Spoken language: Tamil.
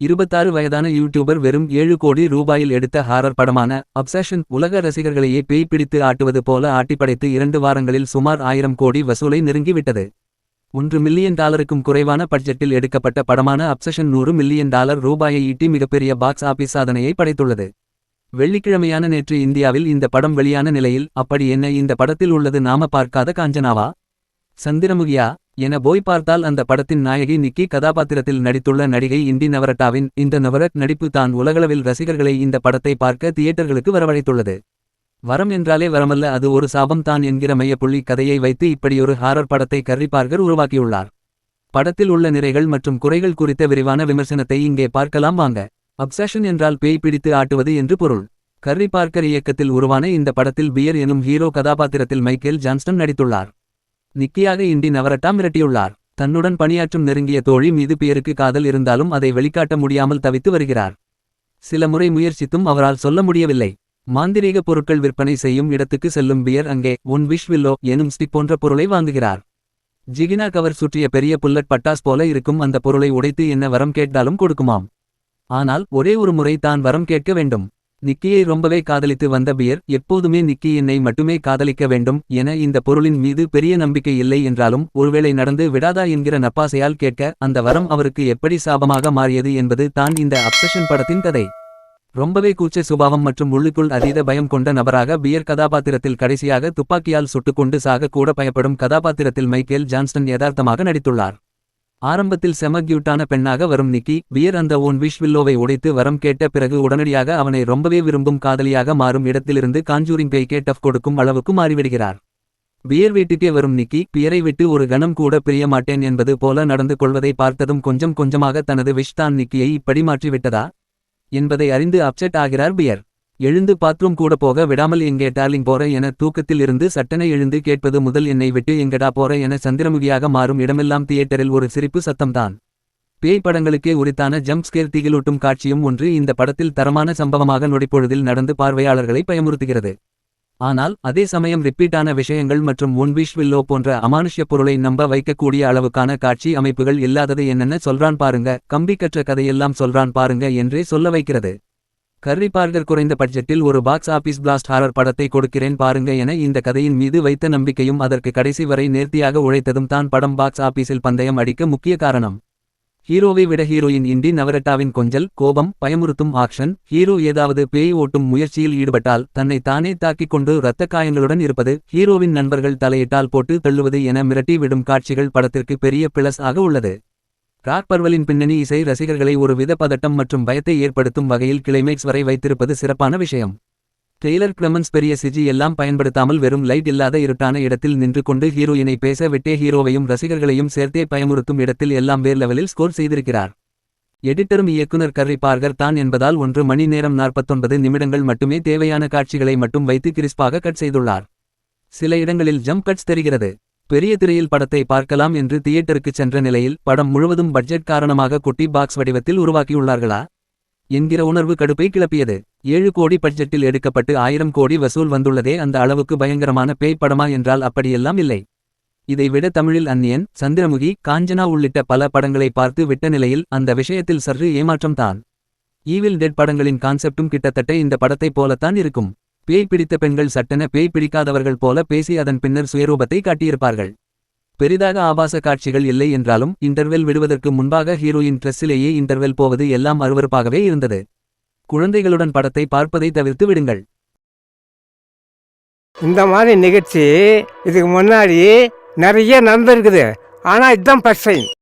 26 வயதான யூடியூபர் வெறும் 7 கோடி ரூபாயில் எடுத்த ஹாரர் படமான அப்சஷன் உலக ரசிகர்களையே பேய் பிடித்து ஆட்டுவது போல ஆட்டிப்படைத்து 2 வாரங்களில் சுமார் 1000 கோடி வசூலை நெருங்கிவிட்டது. $1 மில்லியன் குறைவான பட்ஜெட்டில் எடுக்கப்பட்ட படமான அப்சஷன் $100 மில்லியன் ரூபாயை ஈட்டி மிகப்பெரிய பாக்ஸ் ஆபீஸ் சாதனையை படைத்துள்ளது. வெள்ளிக்கிழமையான நேற்று இந்தியாவில் இந்த படம் வெளியான நிலையில், அப்படி என்ன இந்த படத்தில் உள்ளது, நாம பார்க்காத காஞ்சனாவா, சந்திரமுகியா என போய் பார்த்தால் அந்த படத்தின் நாயகி நிக்கி கதாபாத்திரத்தில் நடித்துள்ள நடிகை இண்டி நவரட்டாவின் இந்த நவரட் நடிப்பு தான் உலகளவில் ரசிகர்களை இந்த படத்தை பார்க்க தியேட்டர்களுக்கு வரவழைத்துள்ளது. வரம் என்றாலே வரமல்ல, அது ஒரு சாபம் தான் என்கிற மையப்புள்ளி கதையை வைத்து இப்படியொரு ஹாரர் படத்தை கர்ரி பார்கர் உருவாக்கியுள்ளார். படத்தில் உள்ள நிறைகள் மற்றும் குறைகள் குறித்த விரிவான விமர்சனத்தை இங்கே பார்க்கலாம் வாங்க. அப்சஷன் என்றால் பேய் பிடித்து ஆட்டுவது என்று பொருள். கர்ரி பார்கர் இயக்கத்தில் உருவான இந்த படத்தில் பியர் எனும் ஹீரோ கதாபாத்திரத்தில் மைக்கேல் ஜான்ஸ்டன் நடித்துள்ளார். நிக்கியாக இண்டி நவரட்டா மிரட்டியுள்ளார். தன்னுடன் பணியாற்றும் நெருங்கிய தோழி மீது பியருக்கு காதல் இருந்தாலும் அதை வெளிக்காட்ட முடியாமல் தவித்து வருகிறார். சில முறை முயற்சித்தும் அவரால் சொல்ல முடியவில்லை. மாந்திரீக பொருட்கள் விற்பனை செய்யும் இடத்துக்கு செல்லும் பியர் அங்கே ஒன் விஷ் வில்லோ எனும் ஸ்டிக் போன்ற பொருளை வாங்குகிறார். ஜிகினா கவர் சுற்றிய பெரிய புல்லட் பட்டாஸ் போல இருக்கும் அந்த பொருளை உடைத்து என்ன வரம் கேட்டாலும் கொடுக்குமாம். ஆனால் ஒரே ஒரு முறை தான் வரம் கேட்க வேண்டும். நிக்கியை ரொம்பவே காதலித்து வந்த பியர் எப்போதுமே நிக்கி என்னை மட்டுமே காதலிக்க வேண்டும் என இந்த பொருளின் மீது பெரிய நம்பிக்கை இல்லை என்றாலும் ஒருவேளை நடந்து விடாதா என்கிற நப்பாசையால் கேட்க அந்த வரம் அவருக்கு எப்படி சாபமாக மாறியது என்பது தான் இந்த அப்சஷன் படத்தின் கதை. ரொம்பவே கூச்ச சுபாவம் மற்றும் உள்ளுக்குள் அதீத பயம் கொண்ட நபராக பியர் கதாபாத்திரத்தில் கடைசியாக துப்பாக்கியால் சுட்டுக்கொண்டு சாக கூட பயப்படும் கதாபாத்திரத்தில் மைக்கேல் ஜான்ஸ்டன் யதார்த்தமாக நடித்துள்ளார். ஆரம்பத்தில் செம கியூட்டான பெண்ணாக வரும் நிக்கி பியர் அந்த ஓன் விஷ் வில்லோவை உடைத்து வரம் கேட்ட பிறகு உடனடியாக அவனை ரொம்பவே விரும்பும் காதலியாக மாறும் இடத்திலிருந்து காஞ்சூரிங் பேய்க்கே டஃப் கொடுக்கும் அளவுக்கு மாறிவிடுகிறார். பியர் வீட்டுக்கே வரும் நிக்கி பியரை விட்டு ஒரு கணம் கூட பிரிய மாட்டேன் என்பது போல நடந்து கொள்வதை பார்த்ததும் கொஞ்சம் கொஞ்சமாக தனது விஷ் தான் நிக்கியை இப்படி மாற்றிவிட்டதா என்பதை அறிந்து அப்செட் ஆகிறார் பியர். எழுந்து பாத்ரூம் கூட போக விடாமல் எங்கே டார்லிங் போற என தூக்கத்தில் இருந்து சட்டென எழுந்து கேட்பது முதல் என்னை விட்டு எங்கடா போற என சந்திரமுகியாக மாறும் இடமெல்லாம் தியேட்டரில் ஒரு சிரிப்பு சத்தம்தான். பேய் படங்களுக்கே உரித்தான ஜம்ப் ஸ்கேர் திகிலூட்டும் காட்சியும் ஒன்று இந்த படத்தில் தரமான சம்பவமாக நொடிப்பொழுதில் நடந்து பார்வையாளர்களை பயமுறுத்துகிறது. ஆனால் அதே சமயம் ரிப்பீட்டான விஷயங்கள் மற்றும் ஒன் விஷ் வில்லோ போன்ற அமானுஷ்ய பொருளை நம்ப வைக்கக்கூடிய அளவுக்கான காட்சி அமைப்புகள் இல்லாதது என்னென்ன சொல்றான் பாருங்க, கம்பி கற்ற கதையெல்லாம் சொல்றான் பாருங்க என்றே சொல்ல வைக்கிறது. கர்ரி பார்கர் குறைந்த பட்ஜெட்டில் ஒரு பாக்ஸ் ஆபீஸ் பிளாஸ்ட் ஹாரர் படத்தை கொடுக்கிறேன் பாருங்க என இந்த கதையின் மீது வைத்த நம்பிக்கையும் அதற்கு கடைசி வரை நேர்த்தியாக உழைத்ததும் தான் படம் பாக்ஸ் ஆபீஸில் பந்தயம் அடிக்க முக்கிய காரணம். ஹீரோவை விட ஹீரோயின் இண்டி நவரட்டாவின் கொஞ்சல், கோபம், பயமுறுத்தும் ஆக்ஷன், ஹீரோ ஏதாவது பேய் ஓட்டும் முயற்சியில் ஈடுபட்டால் தன்னை தானே தாக்கிக் கொண்டு இரத்த காயங்களுடன் இருப்பது, ஹீரோவின் நண்பர்கள் தலையிட்டால் போட்டு தள்ளுவது என மிரட்டி விடும் காட்சிகள் படத்திற்கு பெரிய பிளஸ் ஆக உள்ளது. ராக் பர்வலின் பின்னணி இசை ரசிகர்களை ஒரு வித பதட்டம் மற்றும் பயத்தை ஏற்படுத்தும் வகையில் கிளைமேக்ஸ் வரை வைத்திருப்பது சிறப்பான விஷயம். டெய்லர் கிளமன்ஸ் பெரிய சிஜி எல்லாம் பயன்படுத்தாமல் வெறும் லைட் இல்லாத இருட்டான இடத்தில் நின்று கொண்டு ஹீரோயினை பேச விட்டே ஹீரோவையும் ரசிகர்களையும் சேர்த்தே பயமுறுத்தும் இடத்தில் எல்லாம் வேறு லெவலில் ஸ்கோர் செய்திருக்கிறார். எடிட்டரும் இயக்குனர் கர்ரி பார்கர் தான் என்பதால் 1 மணி நேரம் 49 நிமிடங்கள் மட்டுமே தேவையான காட்சிகளை மட்டும் வைத்து கிறிஸ்பாக கட் செய்துள்ளார். சில இடங்களில் ஜம்ப் கட்ஸ் தெரிகிறது. பெரிய திரையில் படத்தை பார்க்கலாம் என்று தியேட்டருக்கு சென்ற நிலையில் படம் முழுவதும் பட்ஜெட் காரணமாக குட்டி பாக்ஸ் வடிவத்தில் உருவாக்கியுள்ளார்களா என்கிற உணர்வு கடுப்பை கிளப்பியது. 7 கோடி பட்ஜெட்டில் எடுக்கப்பட்டு 1000 கோடி வசூல் வந்துள்ளதே அந்த அளவுக்கு பயங்கரமான பேய் படமா என்றால் அப்படியெல்லாம் இல்லை. இதைவிட தமிழில் அந்நியன், சந்திரமுகி, காஞ்சனா உள்ளிட்ட பல படங்களை பார்த்து விட்ட நிலையில் அந்த விஷயத்தில் சற்று ஏமாற்றம் தான். ஈவில் டெட் படங்களின் கான்செப்டும் கிட்டத்தட்ட இந்த படத்தை போலத்தான் இருக்கும். பேய் பிடித்த பெண்கள் சட்டென பேய் பிடிக்காதவர்கள் போல பேசி அதன் பின்னர் சுயரூபத்தை காட்டியிருப்பார்கள். பெரிதாக ஆபாச காட்சிகள் இல்லை என்றாலும் இன்டர்வெல் விடுவதற்கு முன்பாக ஹீரோயின் ட்ரெஸ்ஸிலேயே இன்டர்வெல் போவது எல்லாம் அருவருப்பாகவே இருந்தது. குழந்தைகளுடன் படத்தை பார்ப்பதை தவிர்த்து விடுங்கள். இந்த மாதிரி நிகழ்ச்சி இதுக்கு முன்னாடி நிறைய நடந்திருக்குது. ஆனால் இதுதான் ஃபர்ஸ்ட் டைம்.